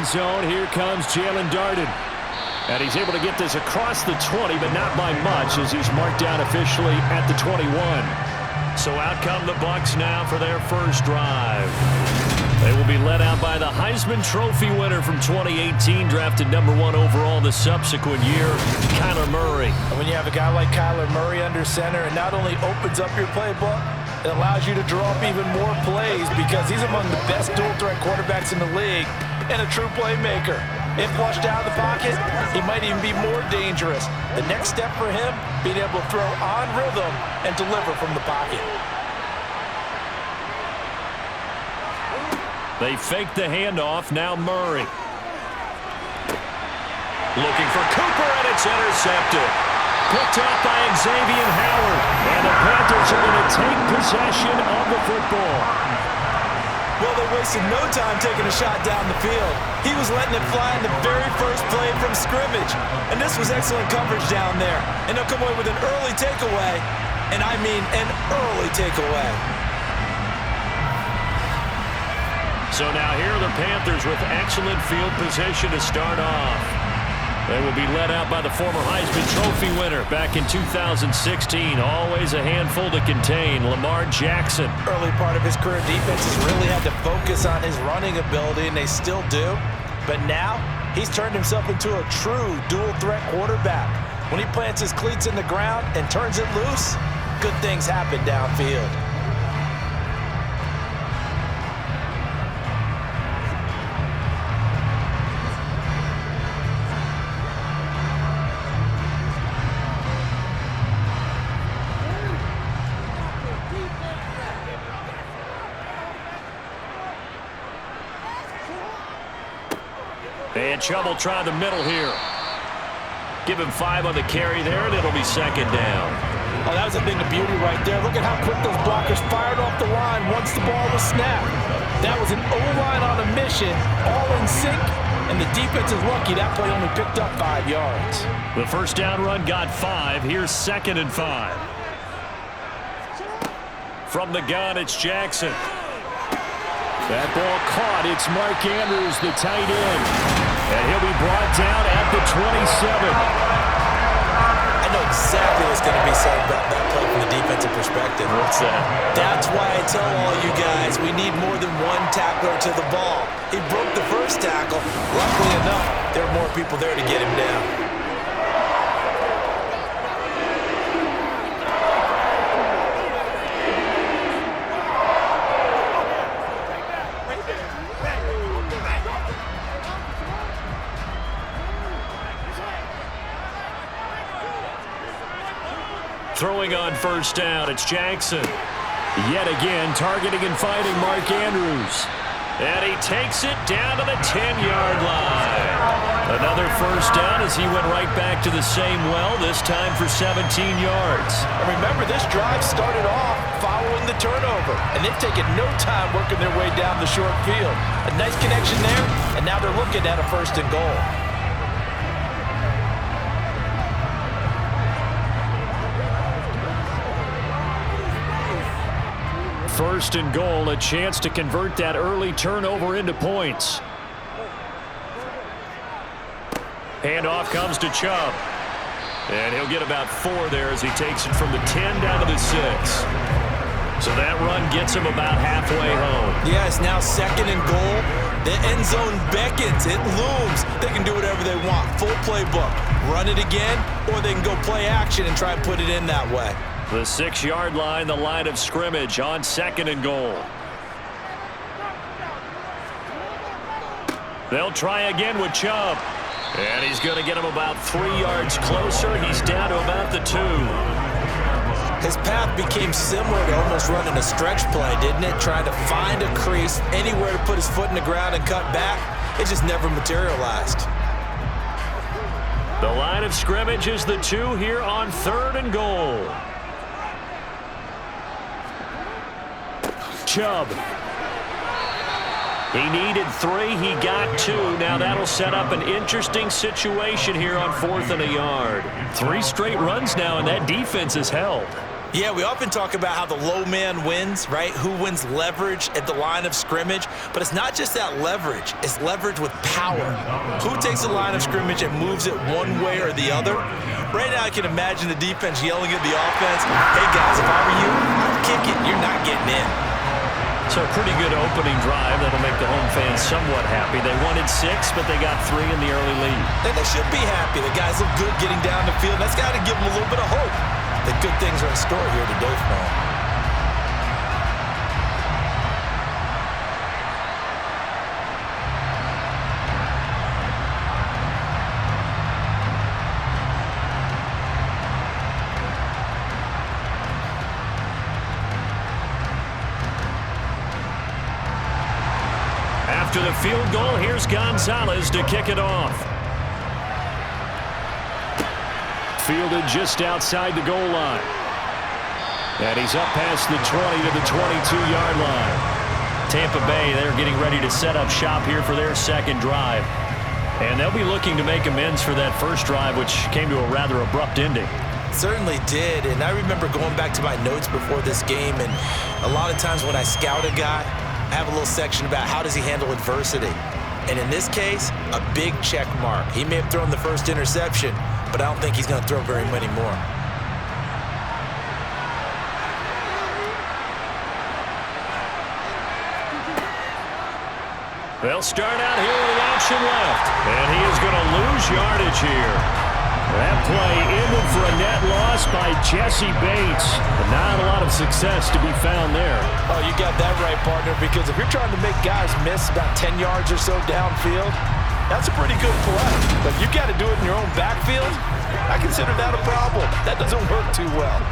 end zone. Here comes Jalen Darden. And he's able to get this across the 20, but not by much, as he's marked down officially at the 21. So out come the Bucs now for their first drive. They will be led out by the Heisman Trophy winner from 2018, drafted #1 overall the subsequent year, Kyler Murray. And when you have a guy like Kyler Murray under center, it not only opens up your playbook, it allows you to draw up even more plays because he's among the best dual-threat quarterbacks in the league and a true playmaker. If flushed out of the pocket, he might even be more dangerous. The next step for him, being able to throw on rhythm and deliver from the pocket. They fake the handoff. Now Murray. Looking for Cooper, and it's intercepted. Picked up by Xavier Howard. And the Panthers are going to take possession of the football. Well, they wasted no time taking a shot down the field. He was letting it fly in the very first play from scrimmage. And this was excellent coverage down there. And they'll come away with an early takeaway. And I mean an early takeaway. So now here are the Panthers with excellent field position to start off. They will be led out by the former Heisman Trophy winner back in 2016. Always a handful to contain, Lamar Jackson. Early part of his career, defenses really had to focus on his running ability, and they still do. But now, he's turned himself into a true dual-threat quarterback. When he plants his cleats in the ground and turns it loose, good things happen downfield. And Chubb try the middle here. Give him 5 on the carry there, and it'll be second down. Oh, that was a thing of beauty right there. Look at how quick those blockers fired off the line once the ball was snapped. That was an O-line on a mission, all in sync, and the defense is lucky that play only picked up 5 yards. The first down run got 5. Here's 2nd and 5. From the gun, it's Jackson. That ball caught. It's Mark Andrews, the tight end. And he'll be brought down at the 27. I know exactly what's going to be said about that play from the defensive perspective. What's that? That's why I tell all you guys we need more than one tackler to the ball. He broke the first tackle. Luckily enough, there were more people there to get him down. Throwing on first down, it's Jackson. Yet again, targeting and fighting Mark Andrews. And he takes it down to the 10-yard line. Another first down as he went right back to the same well, this time for 17 yards. And remember, this drive started off following the turnover, and they've taken no time working their way down the short field. A nice connection there, and now they're looking at a 1st and goal. First and goal, a chance to convert that early turnover into points. Handoff comes to Chubb. And he'll get about 4 there as he takes it from the 10 down to the 6. So that run gets him about halfway home. Yeah, it's now 2nd and goal. The end zone beckons. It looms. They can do whatever they want. Full playbook. Run it again, or they can go play action and try and put it in that way. The 6-yard line, the line of scrimmage on 2nd and goal. They'll try again with Chubb. And he's going to get him about 3 yards closer. He's down to about the 2. His path became similar to almost running a stretch play, didn't it? Trying to find a crease, anywhere to put his foot in the ground and cut back. It just never materialized. The line of scrimmage is the 2 here on 3rd and goal. Chubb. He needed 3. He got 2. Now that'll set up an interesting situation here on 4th and a yard. 3 straight runs now, and that defense is held. Yeah, we often talk about how the low man wins, right? Who wins leverage at the line of scrimmage. But it's not just that leverage. It's leverage with power. Who takes the line of scrimmage and moves it one way or the other? Right now, I can imagine the defense yelling at the offense, hey, guys, if I were you, I'd kick it. You're not getting in. So a pretty good opening drive. That'll make the home fans somewhat happy. They wanted 6, but they got 3 in the early lead. And they should be happy. The guys look good getting down the field. That's got to give them a little bit of hope that good things are in store here today for them. After the field goal, here's Gonzalez to kick it off. Fielded just outside the goal line. And he's up past the 20 to the 22-yard line. Tampa Bay, they're getting ready to set up shop here for their second drive. And they'll be looking to make amends for that first drive, which came to a rather abrupt ending. Certainly did, and I remember going back to my notes before this game, and a lot of times when I scout a guy, I have a little section about how does he handle adversity. And in this case, a big check mark. He may have thrown the first interception, but I don't think he's going to throw very many more. They'll start out here with the option left, and he is going to lose yardage here. That play ended for a net loss by Jesse Bates. But not a lot of success to be found there. Oh, you got that right, partner, because if you're trying to make guys miss about 10 yards or so downfield, that's a pretty good play. But you got to do it in your own backfield. I consider that a problem. That doesn't work too well.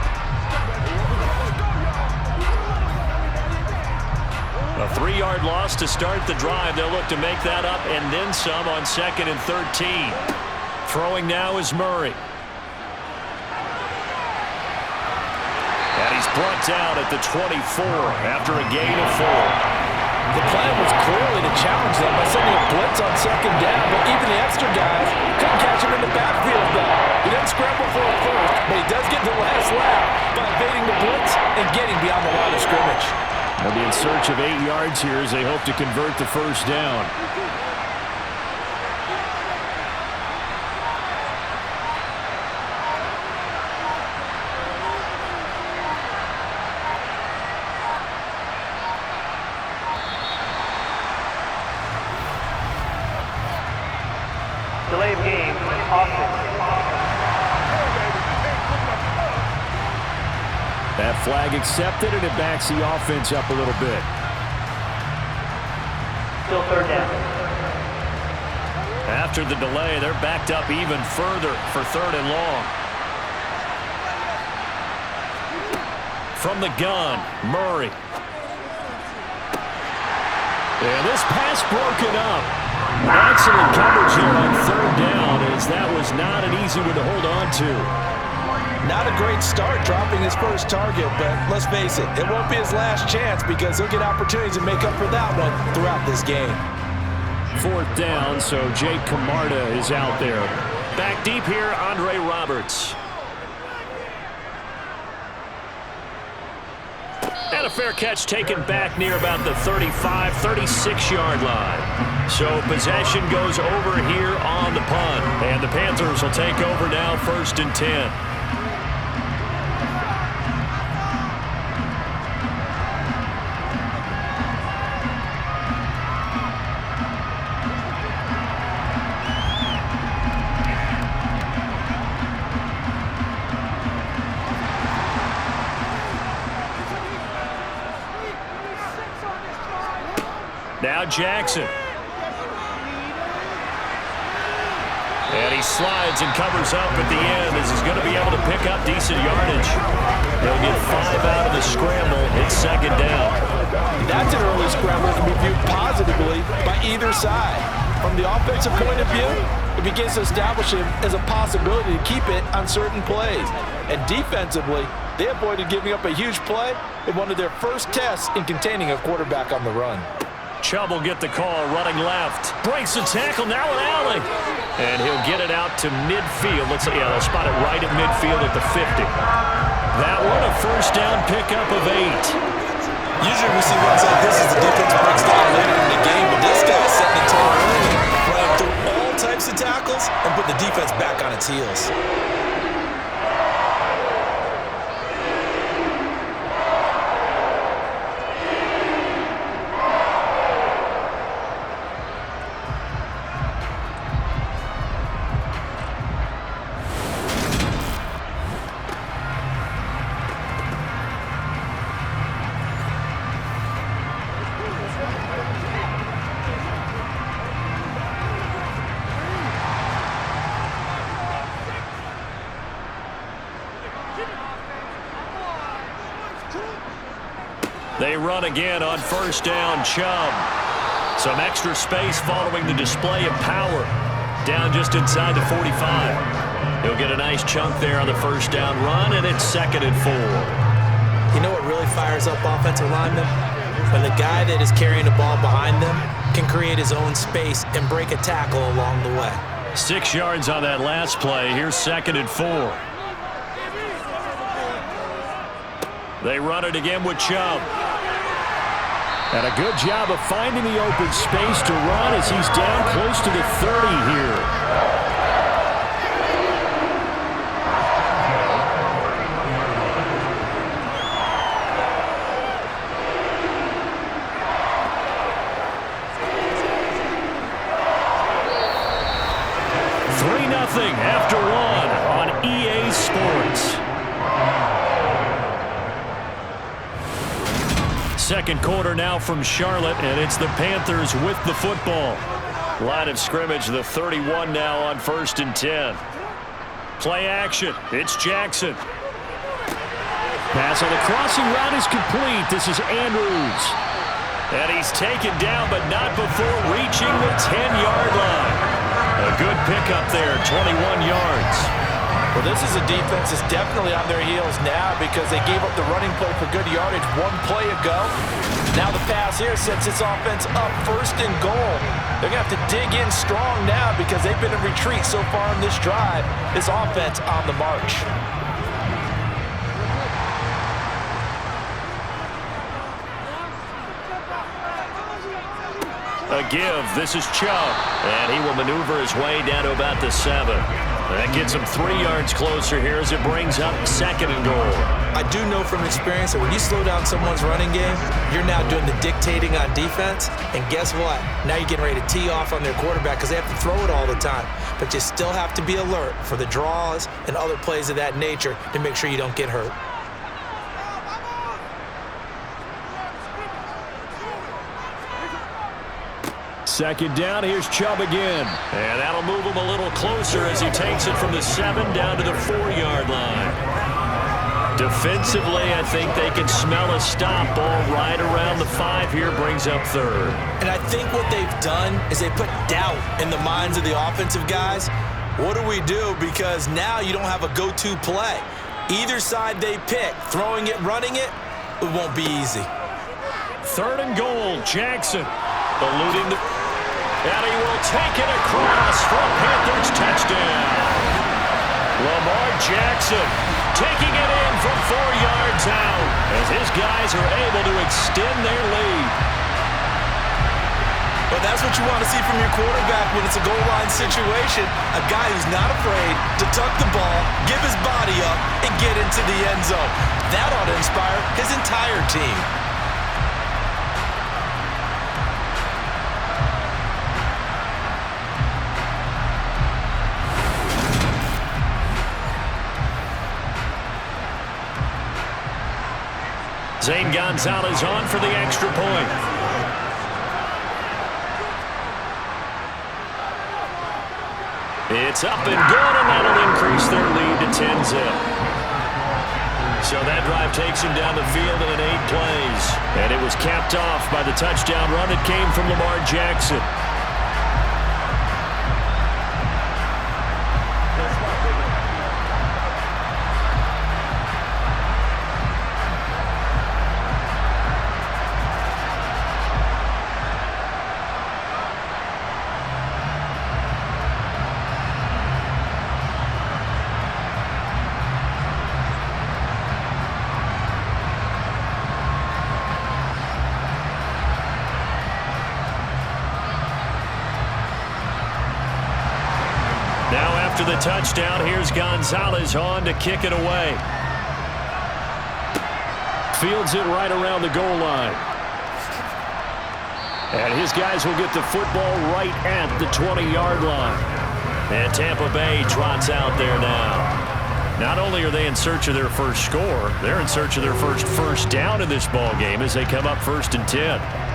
A 3-yard loss to start the drive. They'll look to make that up and then some on 2nd and 13. Throwing now is Murray. And he's brought down at the 24 after a gain of 4. The plan was clearly to challenge them by sending a blitz on 2nd down, but even the extra guys couldn't catch him in the backfield, though. He didn't scramble for a first, but he does get the last lap by evading the blitz and getting beyond the line of scrimmage. They'll be in search of 8 yards here as they hope to convert the first down. Delay of game, offense. That flag accepted, and it backs the offense up a little bit. Still 3rd down. After the delay, they're backed up even further for 3rd and long. From the gun, Murray. And this pass broken up. Excellent coverage here on 3rd down, as that was not an easy one to hold on to. Not a great start dropping his first target, but let's face it, it won't be his last chance because he'll get opportunities to make up for that one throughout this game. 4th down, so Jake Camarda is out there. Back deep here, Andre Roberts. And a fair catch taken back near about the 35, 36-yard line. So possession goes over here on the punt. And the Panthers will take over now, 1st and 10. Now Jackson. And he slides and covers up at the end as he's going to be able to pick up decent yardage. They'll get 5 out of the scramble. It's 2nd down. That's an early scramble that can be viewed positively by either side. From the offensive point of view, it begins to establish him as a possibility to keep it on certain plays. And defensively, they avoided giving up a huge play in one of their first tests in containing a quarterback on the run. Chubb will get the call, running left. Breaks the tackle, now an alley. And he'll get it out to midfield. They'll spot it right at midfield at the 50. That one, a first down pickup of 8. Usually we see runs like this as the defense breaks down later in the game, but this guy's setting the tone early, running through all types of tackles and put the defense back on its heels. They run again on first down. Chubb. Some extra space following the display of power. Down just inside the 45. He'll get a nice chunk there on the first down run, and it's 2nd and 4. You know what really fires up offensive linemen? When the guy that is carrying the ball behind them can create his own space and break a tackle along the way. 6 yards on that last play. Here's 2nd and 4. They run it again with Chubb. And a good job of finding the open space to run as he's down close to the 30 here. Nothing after 1 on EA Sports. Second quarter now from Charlotte, and it's the Panthers with the football. Line of scrimmage, the 31 now on 1st and 10. Play action. It's Jackson. Pass on the crossing route is complete. This is Andrews. And he's taken down, but not before reaching the 10-yard line. A good pickup there, 21 yards. Well, this is a defense that's definitely on their heels now because they gave up the running play for good yardage 1 play ago. Now the pass here sets this offense up 1st and goal. They're going to have to dig in strong now because they've been in retreat so far in this drive. This offense on the march. A give. This is Chubb. And he will maneuver his way down to about the 7. That gets him 3 yards closer here as it brings up 2nd and goal. I do know from experience that when you slow down someone's running game, you're now doing the dictating on defense. And guess what? Now you're getting ready to tee off on their quarterback because they have to throw it all the time. But you still have to be alert for the draws and other plays of that nature to make sure you don't get hurt. Second down, here's Chubb again. And that'll move him a little closer as he takes it from the 7 down to the 4-yard line. Defensively, I think they can smell a stop. Ball right around the 5 here, brings up 3rd. And I think what they've done is they put doubt in the minds of the offensive guys. What do we do? Because now you don't have a go-to play. Either side they pick, throwing it, running it, it won't be easy. 3rd and goal, Jackson. Eluding the... And he will take it across for a Panthers touchdown. Lamar Jackson taking it in from 4 yards out as his guys are able to extend their lead. But that's what you want to see from your quarterback when it's a goal line situation. A guy who's not afraid to tuck the ball, give his body up, and get into the end zone. That ought to inspire his entire team. Zane Gonzalez on for the extra point. It's up and good, and that'll increase their lead to 10-zip. So that drive takes him down the field in 8 plays. And it was capped off by the touchdown run. It came from Lamar Jackson. After the touchdown, here's Gonzalez on to kick it away. Fields it right around the goal line. And his guys will get the football right at the 20-yard line. And Tampa Bay trots out there now. Not only are they in search of their first score, they're in search of their first down in this ball game as they come up 1st and 10.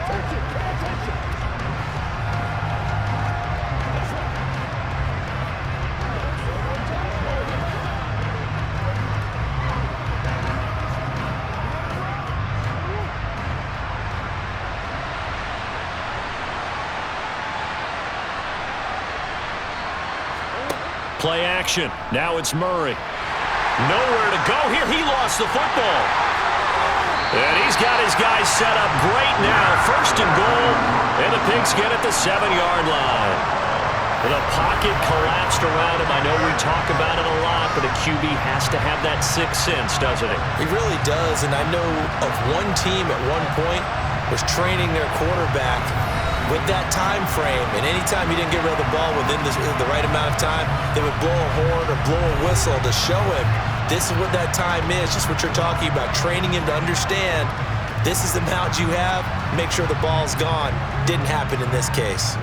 Play action. Now it's Murray. Nowhere to go here. He lost the football. And he's got his guys set up great now. 1st and goal. And the Pigs get at the 7-yard line. The pocket collapsed around him. I know we talk about it a lot, but a QB has to have that sixth sense, doesn't it? He really does. And I know of one team at one point was training their quarterback with that time frame, and anytime he didn't get rid of the ball within the right amount of time, they would blow a horn or blow a whistle to show him this is what that time is, just what you're talking about, training him to understand this is the amount you have, make sure the ball's gone. Didn't happen in this case.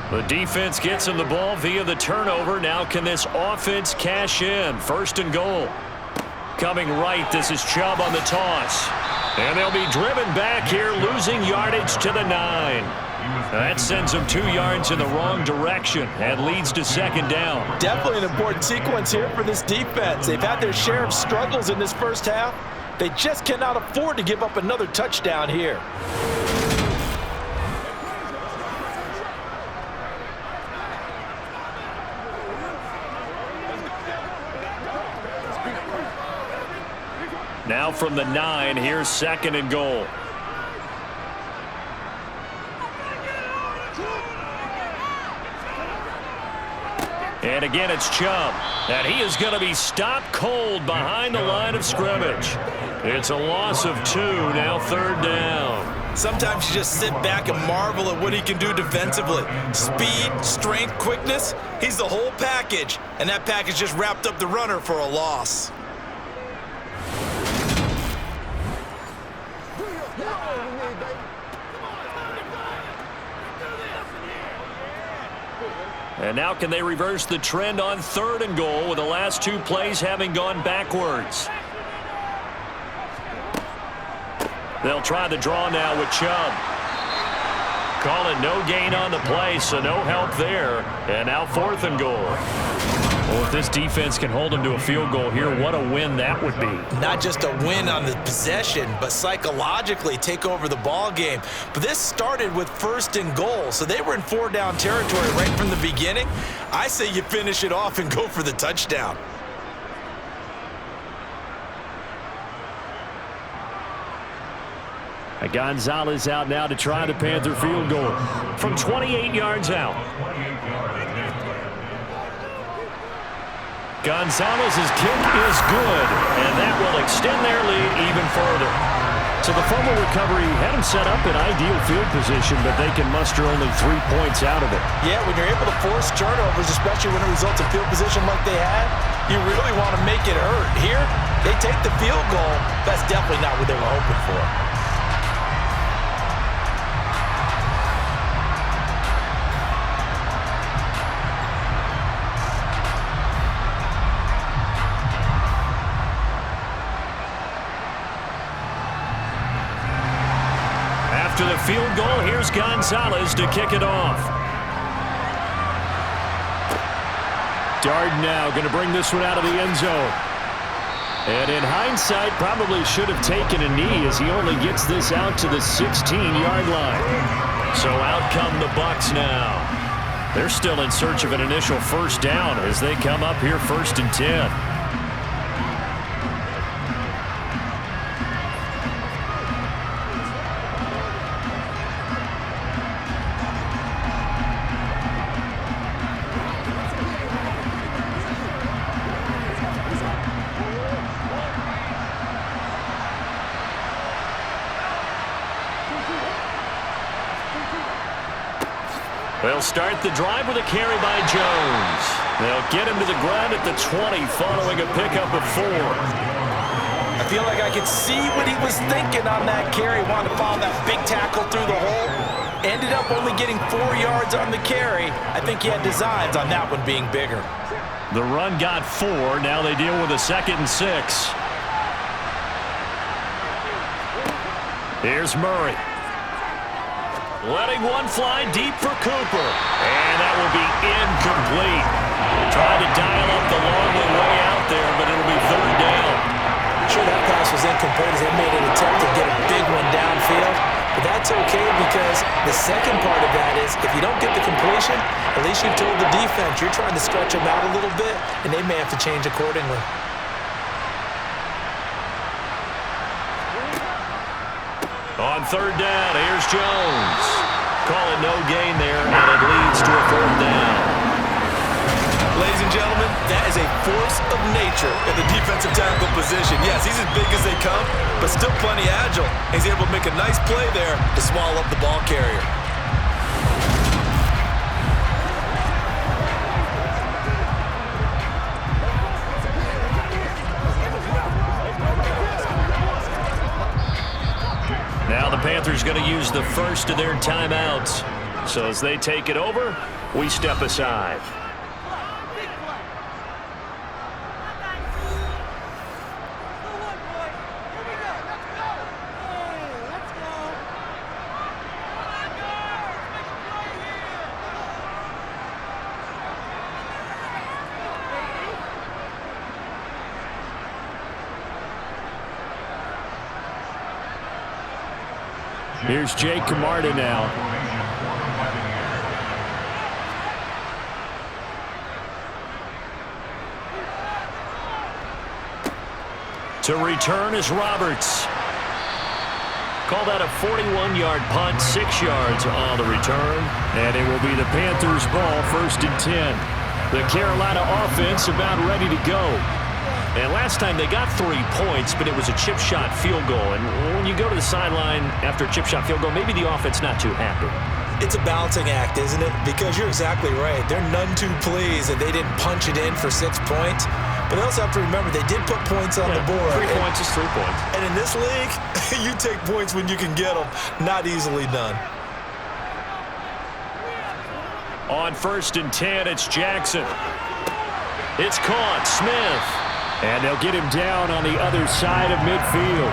The defense gets him the ball via the turnover. Now can this offense cash in? 1st and goal. Coming right, this is Chubb on the toss. And they'll be driven back here, losing yardage to the 9. That sends them 2 yards in the wrong direction and leads to 2nd down. Definitely an important sequence here for this defense. They've had their share of struggles in this first half. They just cannot afford to give up another touchdown here. Now from the 9, here's 2nd and goal. And again, it's Chubb. And he is going to be stopped cold behind the line of scrimmage. It's a loss of 2, now 3rd down. Sometimes you just sit back and marvel at what he can do defensively. Speed, strength, quickness, he's the whole package. And that package just wrapped up the runner for a loss. And now can they reverse the trend on 3rd and goal with the last 2 plays having gone backwards? They'll try the draw now with Chubb. Call it no gain on the play, so no help there. And now 4th and goal. Well, if this defense can hold them to a field goal here, what a win that would be. Not just a win on the possession, but psychologically take over the ball game. But this started with 1st and goal, so they were in 4-down territory right from the beginning. I say you finish it off and go for the touchdown. Gonzalez out now to try the Panther field goal from 28 yards out. Gonzalez's kick is good, and that will extend their lead even further. So the fumble recovery had them set up in ideal field position, but they can muster only 3 points out of it. Yeah, when you're able to force turnovers, especially when it results in field position like they had, you really want to make it hurt. Here, they take the field goal. That's definitely not what they were hoping for. To the field goal, here's Gonzalez to kick it off. Darden now going to bring this one out of the end zone. And in hindsight, probably should have taken a knee as he only gets this out to the 16-yard line. So out come the Bucs now. They're still in search of an initial 1st down as they come up here 1st and 10. They'll start the drive with a carry by Jones. They'll get him to the ground at the 20 following a pickup of 4. I feel like I could see what he was thinking on that carry. Wanted to follow that big tackle through the hole. Ended up only getting 4 yards on the carry. I think he had designs on that one being bigger. The run got 4. Now they deal with a 2nd and 6. Here's Murray. Letting one fly deep for Cooper. And that will be incomplete. Trying to dial up the long way out there, but it'll be 3rd down. Sure, that pass was incomplete as they made an attempt to get a big one downfield. But that's okay because the second part of that is if you don't get the completion, at least you've told the defense you're trying to stretch them out a little bit, and they may have to change accordingly. On 3rd down, here's Jones. Call it no gain there, and it leads to a 4th down. Ladies and gentlemen, that is a force of nature in the defensive tackle position. Yes, he's as big as they come, but still plenty agile. He's able to make a nice play there to swallow up the ball carrier. Now the Panthers going to use the first of their timeouts. So as they take it over, we step aside. Here's Jake Camarda now. To return is Roberts. Call that a 41-yard punt, 6 yards on the return. And it will be the Panthers' ball, 1st and 10. The Carolina offense about ready to go. And last time they got 3 points, but it was a chip shot field goal. And when you go to the sideline after a chip shot field goal, maybe the offense not too happy. It's a balancing act, isn't it? Because you're exactly right. They're none too pleased that they didn't punch it in for 6 points. But they also have to remember they did put points on the board. 3 points is 3 points. And in this league, you take points when you can get them. Not easily done. On 1st and 10, it's Jackson. It's caught. Smith. And they'll get him down on the other side of midfield.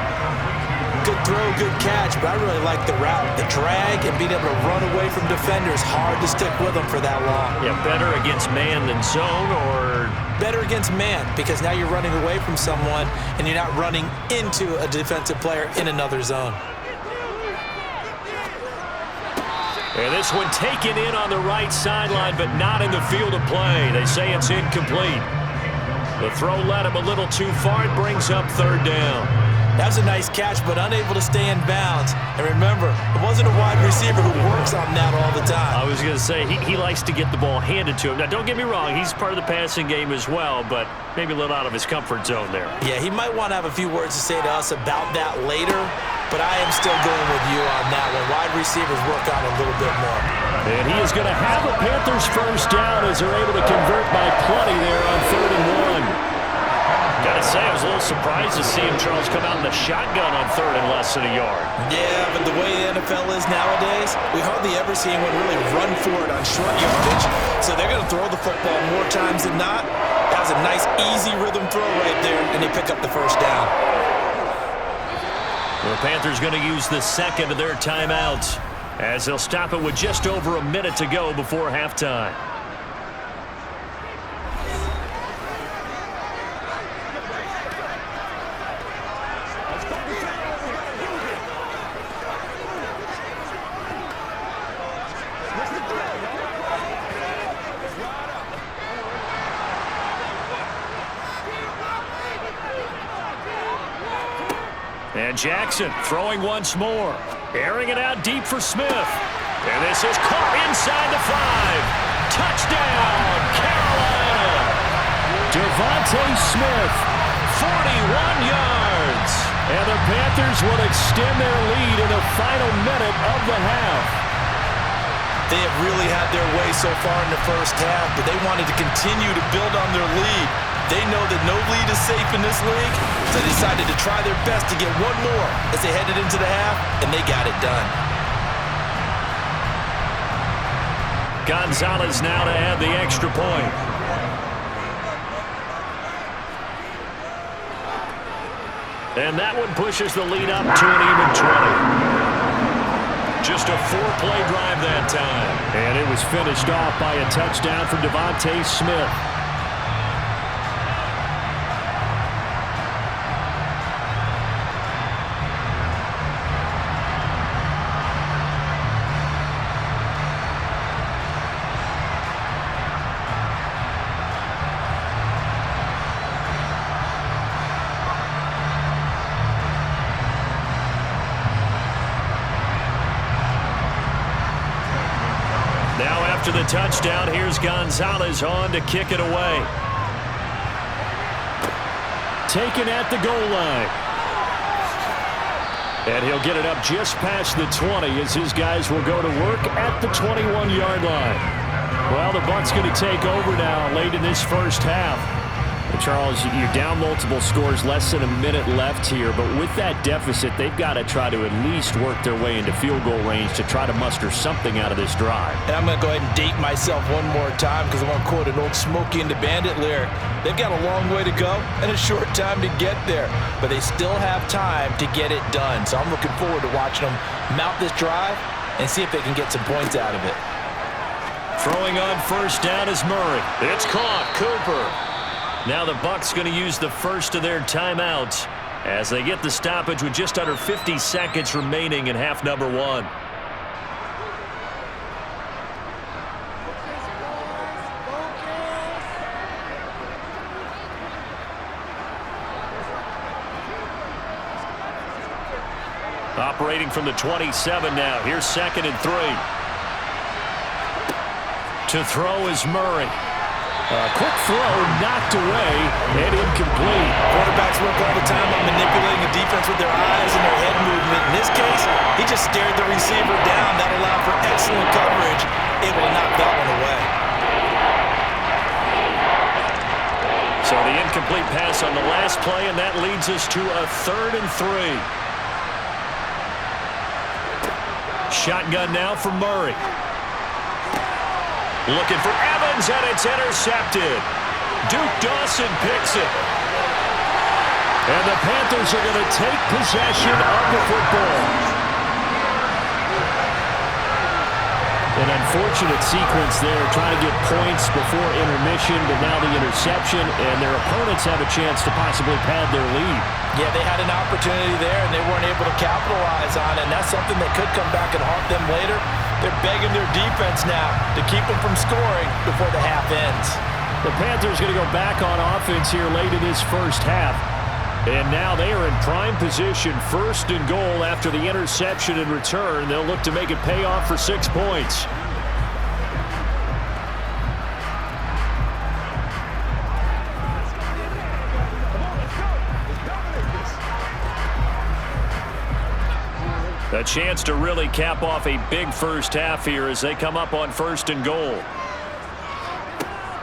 Good throw, good catch, but I really like the route. The drag and being able to run away from defenders. Hard to stick with them for that long. Yeah, better against man than zone, or? Better against man, because now you're running away from someone and you're not running into a defensive player in another zone. And this one taken in on the right sideline, but not in the field of play. They say it's incomplete. The throw led him a little too far. It brings up 3rd down. That was a nice catch, but unable to stay in bounds. And remember, it wasn't a wide receiver who works on that all the time. I was going to say, he likes to get the ball handed to him. Now, don't get me wrong. He's part of the passing game as well, but maybe a little out of his comfort zone there. Yeah, he might want to have a few words to say to us about that later, but I am still going with you on that one. Wide receivers work on a little bit more. And he is going to have a Panthers 1st down as they're able to convert by plenty there on 3rd and 1. Gotta say, I was a little surprised to see him, Charles, come out in the shotgun on 3rd and less than a yard. Yeah, but the way the NFL is nowadays, we hardly ever see anyone really run for it on short yardage. So they're going to throw the football more times than not. That was a nice, easy rhythm throw right there, and they pick up the 1st down. The Panthers going to use the 2nd of their timeouts as they'll stop it with just over a minute to go before halftime. And Jackson throwing once more. Airing it out deep for Smith. And this is caught inside the 5. Touchdown, Carolina. Devontae Smith, 41 yards. And the Panthers will extend their lead in the final minute of the half. They have really had their way so far in the first half, but they wanted to continue to build on their lead. They know that no lead is safe in this league, so they decided to try their best to get one more as they headed into the half, and they got it done. Gonzalez now to add the extra point. And that one pushes the lead up to an even 20. Just a 4-play drive that time. And it was finished off by a touchdown from Devontae Smith. After the touchdown, here's Gonzalez on to kick it away. Taken at the goal line. And he'll get it up just past the 20 as his guys will go to work at the 21-yard line. Well, the Bucs going to take over now late in this first half. Charles, you're down multiple scores, less than a minute left here, but with that deficit, they've got to try to at least work their way into field goal range to try to muster something out of this drive. And I'm going to go ahead and date myself one more time because I want to quote an old Smokey and the Bandit lyric. They've got a long way to go and a short time to get there, but they still have time to get it done. So I'm looking forward to watching them mount this drive and see if they can get some points out of it. Throwing on first down is Murray. It's caught. Cooper. Now the Bucs going to use the first of their timeouts as they get the stoppage with just under 50 seconds remaining in half number one. Operating from the 27 now. Here's 2nd and 3. To throw is Murray. A quick throw knocked away and incomplete. Quarterbacks work all the time on manipulating the defense with their eyes and their head movement. In this case, he just stared the receiver down. That allowed for excellent coverage, able to knock that one away. So the incomplete pass on the last play, and that leads us to a 3rd and 3. Shotgun now for Murray. Looking for Evans, and it's intercepted. Duke Dawson picks it. And the Panthers are going to take possession of the football. An unfortunate sequence there, trying to get points before intermission, but now the interception, and their opponents have a chance to possibly pad their lead. Yeah, they had an opportunity there, and they weren't able to capitalize on it, and that's something that could come back and haunt them later. They're begging their defense now to keep them from scoring before the half ends. The Panthers going to go back on offense here late in this first half. And now they are in prime position, 1st and goal after the interception and return. They'll look to make it pay off for 6 points. A chance to really cap off a big first half here as they come up on 1st and goal.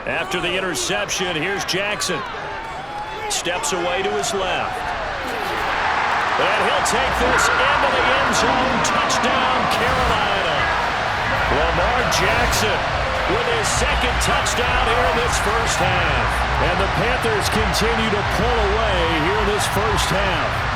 After the interception, here's Jackson. Steps away to his left. And he'll take this into the end zone. Touchdown, Carolina. Lamar Jackson with his 2nd touchdown here in this first half. And the Panthers continue to pull away here in this first half.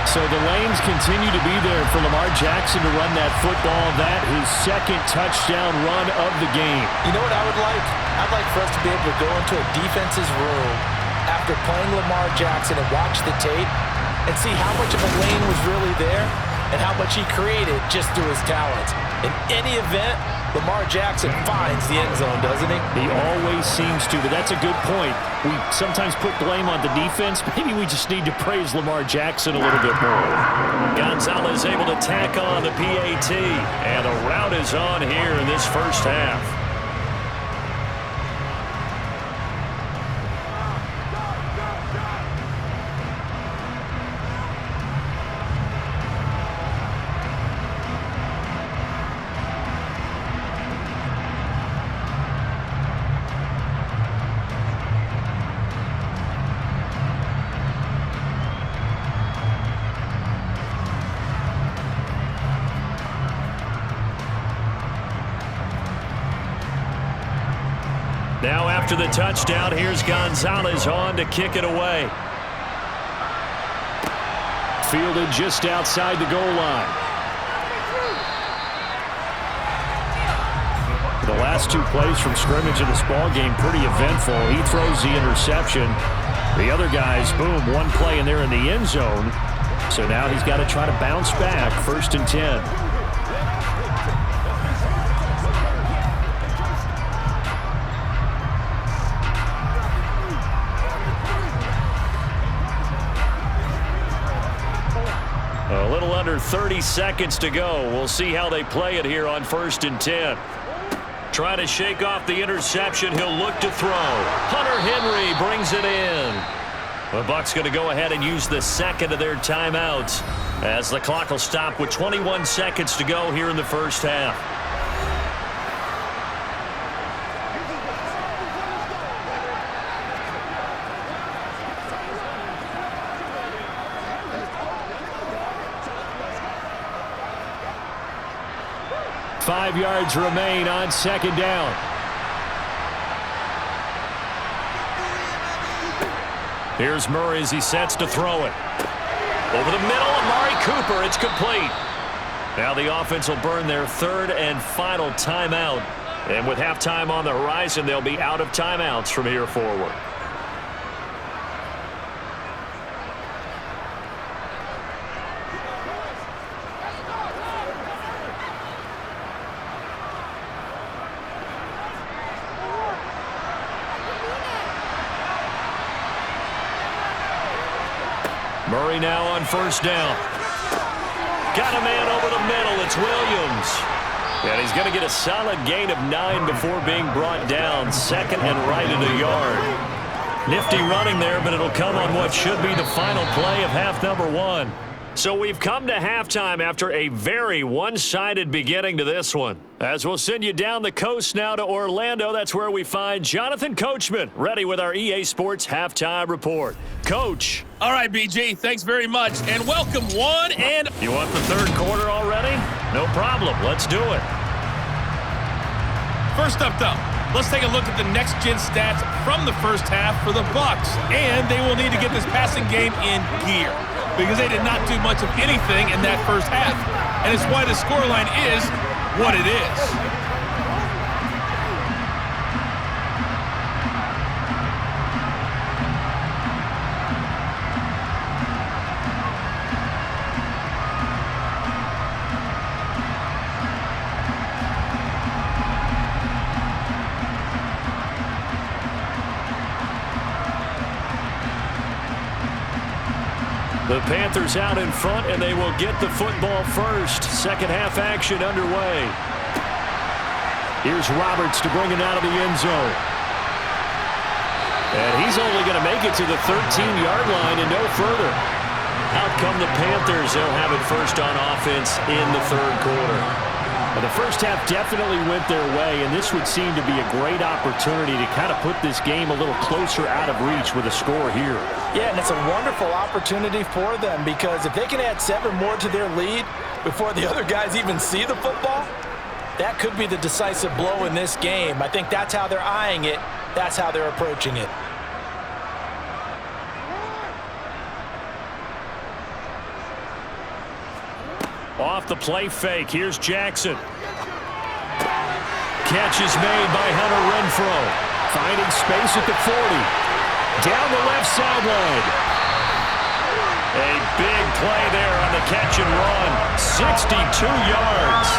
So the lanes continue to be there for Lamar Jackson to run that football. That his 2nd touchdown run of the game. You know what I would like? I'd like for us to be able to go into a defense's room after playing Lamar Jackson and watch the tape and see how much of a lane was really there and how much he created just through his talents. In any event, Lamar Jackson finds the end zone, doesn't he? He always seems to, but that's a good point. We sometimes put blame on the defense. Maybe we just need to praise Lamar Jackson a little bit more. Gonzalez able to tack on the PAT, and the route is on here in this first half. Now after the touchdown, here's Gonzalez on to kick it away. Fielded just outside the goal line. The last two plays from scrimmage in this ball game pretty eventful. He throws the interception. The other guys, boom, one play and they're in the end zone. So now he's got to try to bounce back. 1st and 10. A little under 30 seconds to go. We'll see how they play it here on 1st and 10. Trying to shake off the interception. He'll look to throw. Hunter Henry brings it in. The Bucs going to go ahead and use the second of their timeouts as the clock will stop with 21 seconds to go here in the first half. Five yards remain on 2nd down. Here's Murray as he sets to throw it. Over the middle, Amari Cooper. It's complete. Now the offense will burn their 3rd and final timeout. And with halftime on the horizon, they'll be out of timeouts from here forward. Murray now on 1st down. Got a man over the middle. It's Williams. And he's going to get a solid gain of 9 before being brought down. 2nd and right at a yard. Nifty running there, but it'll come on what should be the final play of half number 1. So we've come to halftime after a very one-sided beginning to this one. As we'll send you down the coast now to Orlando, that's where we find Jonathan Coachman, ready with our EA Sports Halftime Report. Coach. All right, BG, thanks very much, and welcome one and... You want the 3rd quarter already? No problem. Let's do it. First up, though, let's take a look at the next-gen stats from the first half for the Bucs, and they will need to get this passing game in gear, because they did not do much of anything in that first half. And it's why the scoreline is what it is. The Panthers out in front, and they will get the football first. Second half action underway. Here's Roberts to bring it out of the end zone. And he's only going to make it to the 13-yard line and no further. Out come the Panthers. They'll have it first on offense in the 3rd quarter. Well, the first half definitely went their way, and this would seem to be a great opportunity to kind of put this game a little closer out of reach with a score here. Yeah, and it's a wonderful opportunity for them, because if they can add 7 more to their lead before the other guys even see the football, that could be the decisive blow in this game. I think that's how they're eyeing it. That's how they're approaching it. Off the play fake, here's Jackson. Catch is made by Hunter Renfrow. Finding space at the 40. Down the left sideline. A big play there on the catch and run. 62 yards.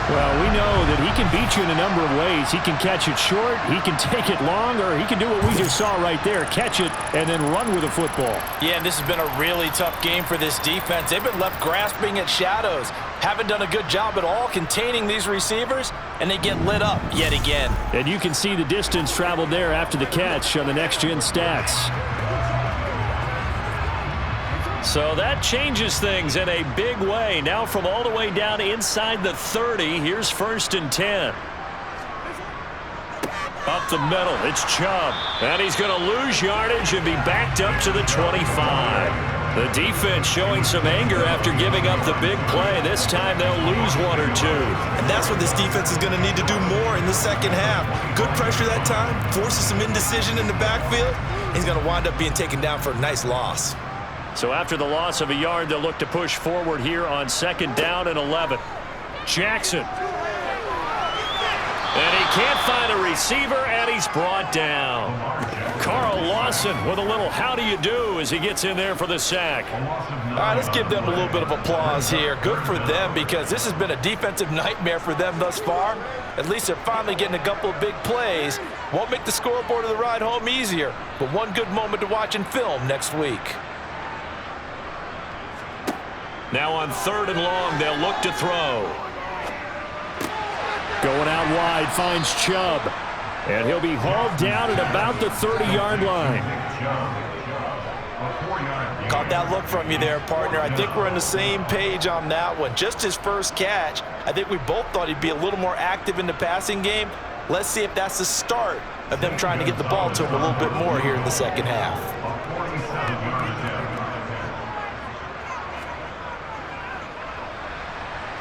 Well, we know that he can beat you in a number of ways. He can catch it short, he can take it long, or he can do what we just saw right there, catch it and then run with the football. Yeah, and this has been a really tough game for this defense. They've been left grasping at shadows. Haven't done a good job at all containing these receivers, and they get lit up yet again. And you can see the distance traveled there after the catch on the next-gen stats. So that changes things in a big way. Now from all the way down inside the 30, here's 1st and 10. Up the middle, it's Chubb. And he's going to lose yardage and be backed up to the 25. The defense showing some anger after giving up the big play. This time they'll lose one or two. And that's what this defense is going to need to do more in the second half. Good pressure that time, forces some indecision in the backfield. He's going to wind up being taken down for a nice loss. So after the loss of a yard, they'll look to push forward here on 2nd down and 11. Jackson. And he can't find a receiver, and he's brought down. Carl Lawson with a little how do you do as he gets in there for the sack. All right, let's give them a little bit of applause here. Good for them, because this has been a defensive nightmare for them thus far. At least they're finally getting a couple of big plays. Won't make the scoreboard of the ride home easier, but one good moment to watch in film next week. Now on 3rd and long, they'll look to throw. Going out wide, finds Chubb. And he'll be hauled down at about the 30-yard line. Caught that look from you there, partner. I think we're on the same page on that one. Just his first catch, I think we both thought he'd be a little more active in the passing game. Let's see if that's the start of them trying to get the ball to him a little bit more here in the second half.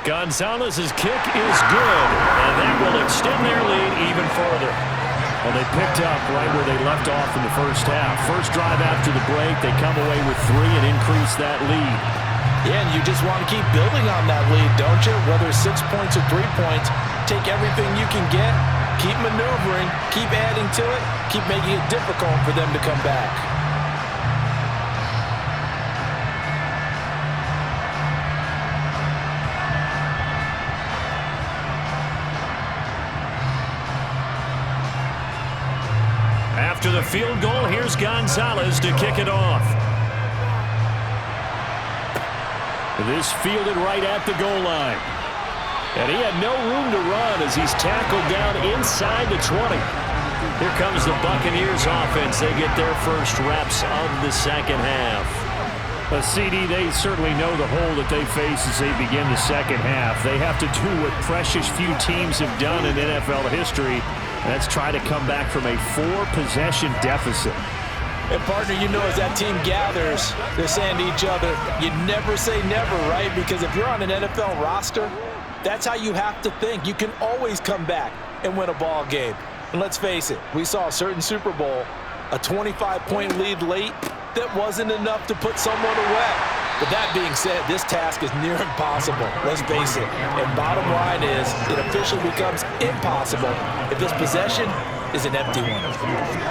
Gonzalez's kick is good, and that will extend their lead even further. Well, they picked up right where they left off in the first half. First drive after the break, they come away with 3 and increase that lead. Yeah, and you just want to keep building on that lead, don't you? Whether it's 6 points or 3 points, take everything you can get, keep maneuvering, keep adding to it, keep making it difficult for them to come back. After the field goal, here's Gonzalez to kick it off. This fielded right at the goal line. And he had no room to run as he's tackled down inside the 20. Here comes the Buccaneers offense. They get their first reps of the second half. CD, they certainly know the hole that they face as they begin the second half. They have to do what precious few teams have done in NFL history. That's try to come back from a 4-possession deficit. And partner, you know, as that team gathers, they're saying to each other, you never say never, right? Because if you're on an NFL roster, that's how you have to think. You can always come back and win a ball game. And let's face it, we saw a certain Super Bowl, a 25-point lead late that wasn't enough to put someone away. But that being said, this task is near impossible. Let's face it. And bottom line is, it officially becomes impossible if this possession is an empty one.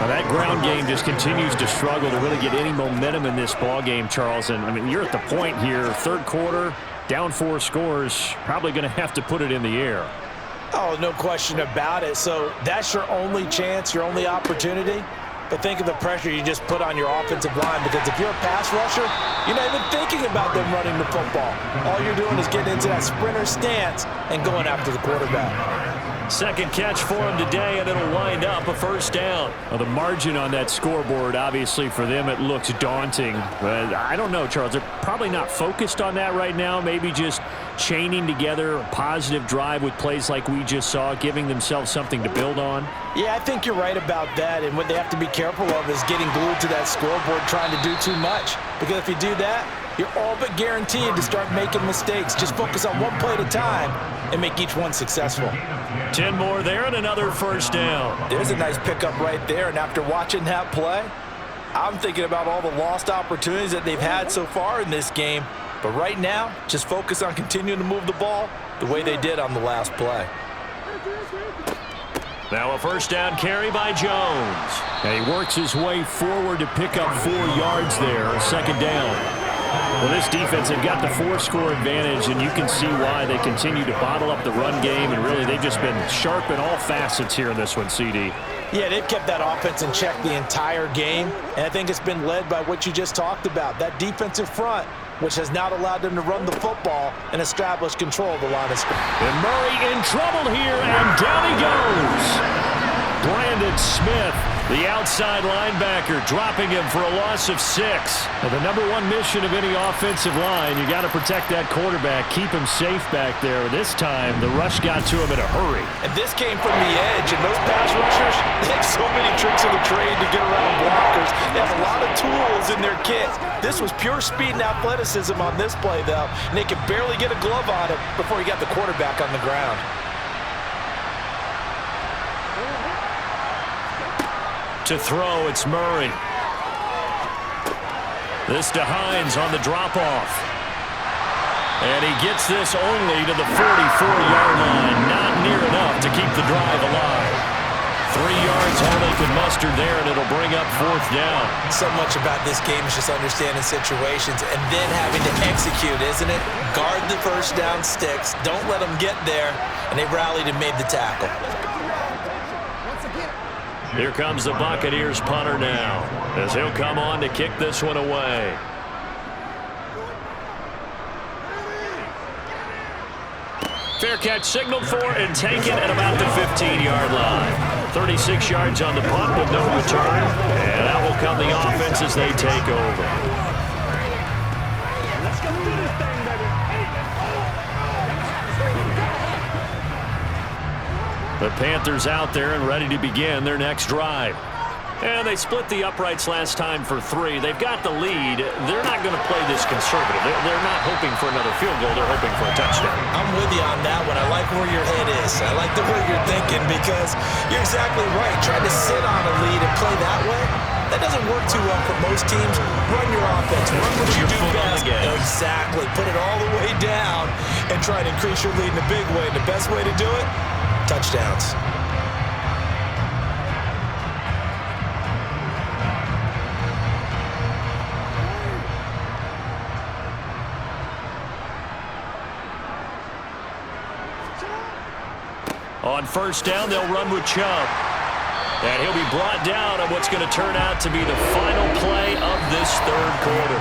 Now that ground game just continues to struggle to really get any momentum in this ball game, Charles. And I mean, you're at the point here, 3rd quarter, down 4 scores, probably going to have to put it in the air. Oh, no question about it. So that's your only chance, your only opportunity. But think of the pressure you just put on your offensive line, because if you're a pass rusher, you're not even thinking about them running the football. All you're doing is getting into that sprinter stance and going after the quarterback. Second catch for him today, and it'll wind up a first down. Well, the margin on that scoreboard, obviously, for them, it looks daunting. But I don't know, Charles. They're probably not focused on that right now. Maybe just chaining together a positive drive with plays like we just saw, giving themselves something to build on. Yeah, I think you're right about that. And what they have to be careful of is getting glued to that scoreboard, trying to do too much. Because if you do that, you're all but guaranteed to start making mistakes. Just focus on one play at a time and make each one successful. 10 more there and another first down. There's a nice pickup right there. And after watching that play, I'm thinking about all the lost opportunities that they've had so far in this game. But right now, just focus on continuing to move the ball the way they did on the last play. Now a first down carry by Jones. And he works his way forward to pick up 4 yards there. Second down. Well, this defense, they've got the 4-score advantage, and you can see why they continue to bottle up the run game, and really they've just been sharp in all facets here in this one, CD. Yeah, they've kept that offense in check the entire game, and I think it's been led by what you just talked about, that defensive front, which has not allowed them to run the football and establish control of the line of scrimmage. And Murray in trouble here, and down he goes. Brandon Smith The outside linebacker dropping him for a loss of 6. Now, the number one mission of any offensive line, you got to protect that quarterback, keep him safe back there. This time, the rush got to him in a hurry. And this came from the edge, and those pass rushers, they have so many tricks of the trade to get around blockers. They have a lot of tools in their kit. This was pure speed and athleticism on this play, though, and they could barely get a glove on him before he got the quarterback on the ground. To throw, it's Murray. This to Hines on the drop-off. And he gets this only to the 44-yard line. Not near enough to keep the drive alive. 3 yards all they could muster there, and it'll bring up 4th down. So much about this game is just understanding situations and then having to execute, isn't it? Guard the first down sticks. Don't let them get there. And they rallied and made the tackle. Here comes the Buccaneers punter now, as he'll come on to kick this one away. Fair catch signaled for and taken at about the 15-yard line. 36 yards on the punt with no return, and out will come the offense as they take over. The Panthers out there and ready to begin their next drive. And they split the uprights last time for 3. They've got the lead. They're not going to play this conservative. They're not hoping for another field goal. They're hoping for a touchdown. I'm with you on that one. I like where your head is. I like the way you're thinking because you're exactly right. Trying to sit on a lead and play that way, that doesn't work too well for most teams. Run your offense. Run what you do best. Exactly. Put it all the way down and try to increase your lead in a big way. And the best way to do it, touchdowns. On 1st down, they'll run with Chubb. And he'll be brought down on what's going to turn out to be the final play of this 3rd quarter.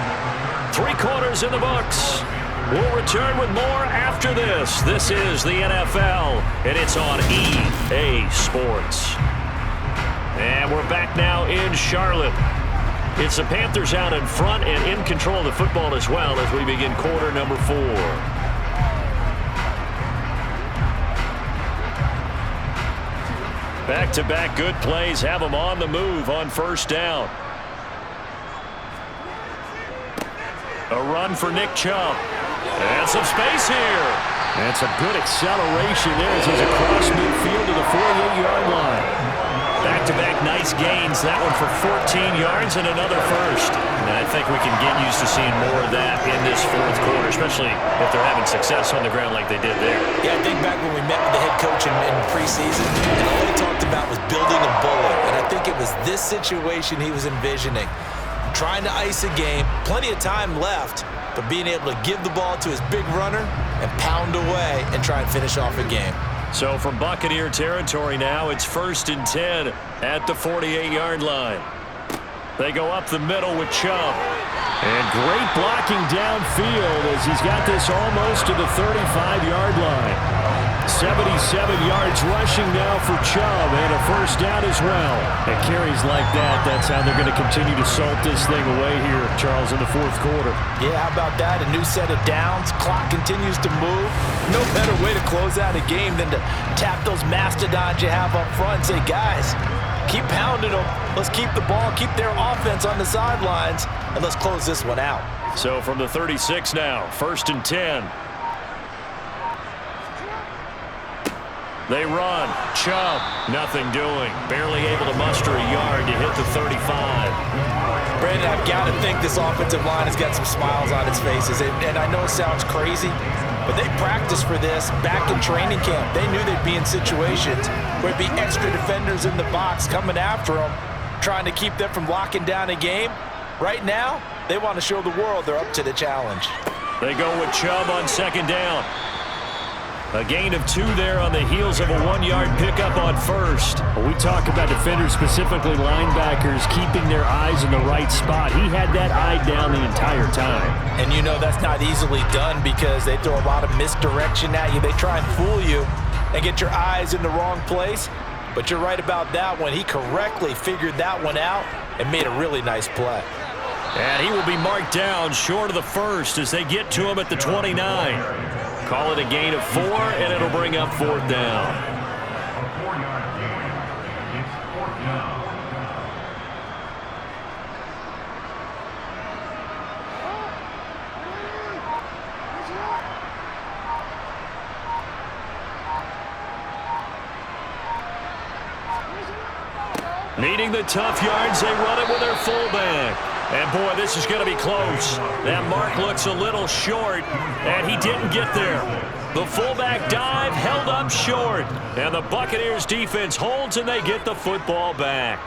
3 quarters in the books. We'll return with more after this. This is the NFL, and it's on EA Sports. And we're back now in Charlotte. It's the Panthers out in front and in control of the football as well as we begin quarter number 4. Back-to-back good plays have them on the move on 1st down. A run for Nick Chubb. And some space here. And some good acceleration there as he's across midfield to the 48-yard line. Back-to-back nice gains. That one for 14 yards and another first. And I think we can get used to seeing more of that in this 4th quarter, especially if they're having success on the ground like they did there. Yeah, I think back when we met with the head coach in preseason, and all he talked about was building a bullet. And I think it was this situation he was envisioning. Trying to ice a game, plenty of time left, but being able to give the ball to his big runner and pound away and try and finish off a game. So from Buccaneer territory now, it's 1st and 10 at the 48-yard line. They go up the middle with Chubb. And great blocking downfield as he's got this almost to the 35-yard line. 77 yards rushing now for Chubb, and a 1st down as well. At carries like that, that's how they're going to continue to salt this thing away here, Charles, in the 4th quarter. Yeah, how about that? A new set of downs. Clock continues to move. No better way to close out a game than to tap those mastodons you have up front and say, guys, keep pounding them. Let's keep the ball, keep their offense on the sidelines, and let's close this one out. So from the 36 now, 1st and 10. They run. Chubb, nothing doing. Barely able to muster a yard to hit the 35. Brandon, I've got to think this offensive line has got some smiles on its faces. And I know it sounds crazy, but they practiced for this back in training camp. They knew they'd be in situations where there'd be extra defenders in the box coming after them, trying to keep them from locking down a game. Right now, they want to show the world they're up to the challenge. They go with Chubb on 2nd down. A gain of 2 there on the heels of a 1-yard pickup on 1st. We talk about defenders, specifically linebackers, keeping their eyes in the right spot. He had that eye down the entire time. And you know that's not easily done because they throw a lot of misdirection at you. They try and fool you and get your eyes in the wrong place. But you're right about that one. He correctly figured that one out and made a really nice play. And he will be marked down short of the first as they get to him at the 29. Call it a gain of 4, and it'll bring up 4th down. Needing the tough yards, they run it with their fullback. And, boy, this is going to be close. That mark looks a little short, and he didn't get there. The fullback dive held up short, and the Buccaneers defense holds, and they get the football back.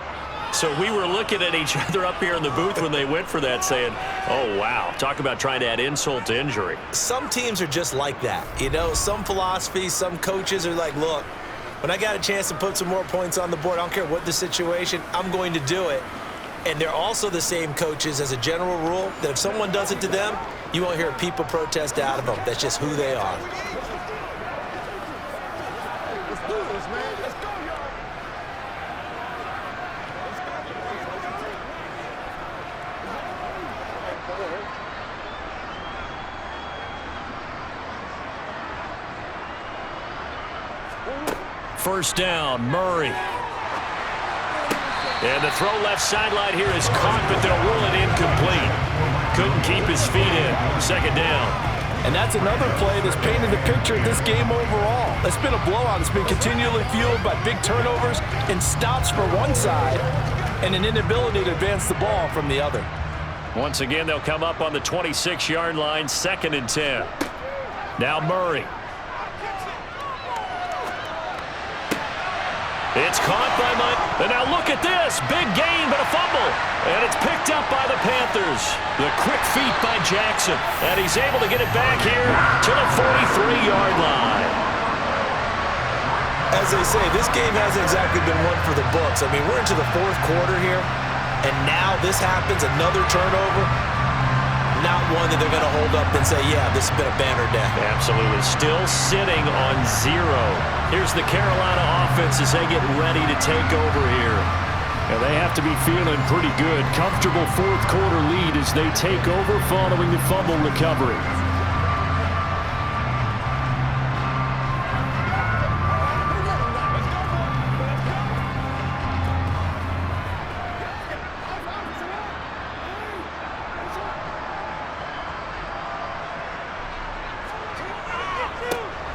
So we were looking at each other up here in the booth when they went for that saying, oh, wow, talk about trying to add insult to injury. Some teams are just like that. You know, some philosophies, some coaches are like, look, when I got a chance to put some more points on the board, I don't care what the situation, I'm going to do it. And they're also the same coaches as a general rule that if someone does it to them, you won't hear people protest out of them. That's just who they are. Let's do this, man. Let's go, y'all. First down, Murray. And the throw left sideline here is caught, but they'll rule it incomplete. Couldn't keep his feet in. Second down. And that's another play that's painted the picture of this game overall. It's been a blowout. It's been continually fueled by big turnovers and stops for one side and an inability to advance the ball from the other. Once again, they'll come up on the 26-yard line, 2nd and 10. Now Murray. It's caught by Mike. And now look at this. Big gain, but a fumble. And it's picked up by the Panthers. The quick feet by Jackson. And he's able to get it back here to the 43-yard line. As they say, this game hasn't exactly been one for the Bucs. I mean, we're into the 4th quarter here, and now this happens, another turnover. Not one that they're going to hold up and say, yeah, this has been a banner day. Absolutely. Still sitting on 0. Here's the Carolina offense as they get ready to take over here. And they have to be feeling pretty good. Comfortable 4th quarter lead as they take over following the fumble recovery.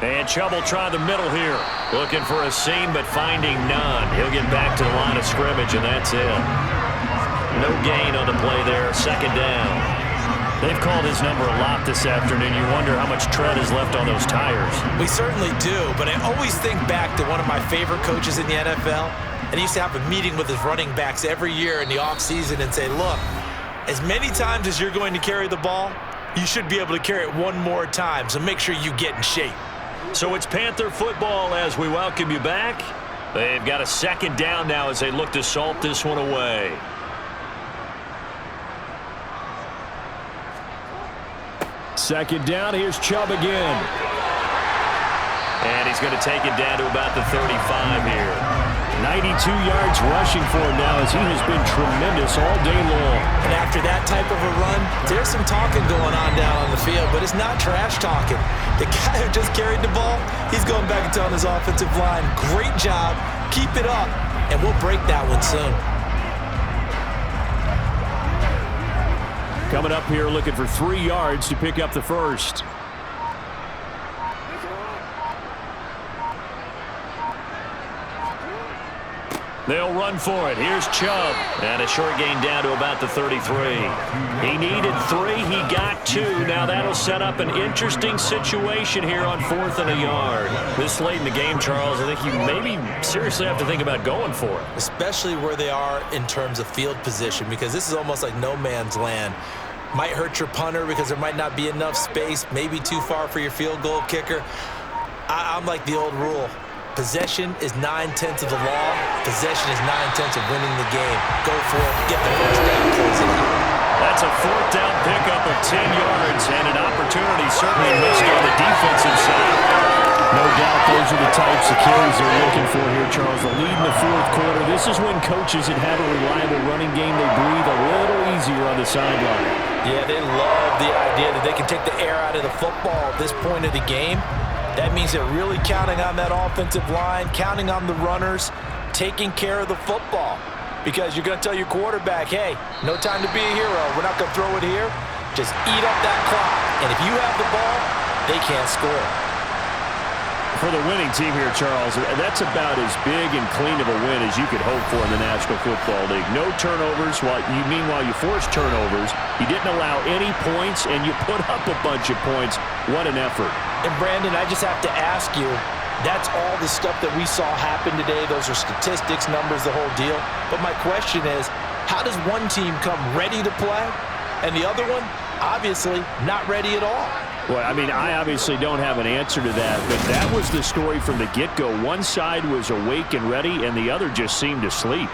And Chubb will try the middle here. Looking for a seam, but finding none. He'll get back to the line of scrimmage, and that's it. No gain on the play there. 2nd down. They've called his number a lot this afternoon. You wonder how much tread is left on those tires. We certainly do, but I always think back to one of my favorite coaches in the NFL, and he used to have a meeting with his running backs every year in the offseason and say, look, as many times as you're going to carry the ball, you should be able to carry it one more time, so make sure you get in shape. So it's Panther football as we welcome you back. They've got a 2nd down now as they look to salt this one away. Second down, here's Chubb again. And he's going to take it down to about the 35 here. 92 yards rushing for him now as he has been tremendous all day long. And after that type of a run, there's some talking going on down on the field, but it's not trash talking. The guy who just carried the ball, he's going back and telling his offensive line, great job, keep it up, and we'll break that one soon. Coming up here looking for 3 yards to pick up the first. They'll run for it. Here's Chubb. And a short gain down to about the 33. He needed 3. He got 2. Now that'll set up an interesting situation here on 4th and a yard. This late in the game, Charles, I think you maybe seriously have to think about going for it. Especially where they are in terms of field position, because this is almost like no man's land. Might hurt your punter because there might not be enough space, maybe too far for your field goal kicker. I'm like the old rule. Possession is 9/10 of the law. Possession is 9/10 of winning the game. Go for it. Get the first down. Close it out. That's a 4th down pickup of 10 yards and an opportunity certainly missed on the defensive side. No doubt those are the types That's the carries they're looking for here, Charles. The lead in the fourth quarter. This is when coaches that have a reliable running game, they breathe a little easier on the sideline. Yeah, they love the idea that they can take the air out of the football at this point of the game. That means they're really counting on that offensive line, counting on the runners, taking care of the football. Because you're going to tell your quarterback, hey, no time to be a hero. We're not going to throw it here. Just eat up that clock. And if you have the ball, they can't score. For the winning team here, Charles, that's about as big and clean of a win as you could hope for in the National Football League. No turnovers. Meanwhile, you forced turnovers. You didn't allow any points, and you put up a bunch of points. What an effort. And, Brandon, I just have to ask you, that's all the stuff that we saw happen today. Those are statistics, numbers, the whole deal. But my question is, how does one team come ready to play, and the other one, obviously, not ready at all? Well, I mean, I obviously don't have an answer to that, but that was the story from the get-go. One side was awake and ready, and the other just seemed asleep.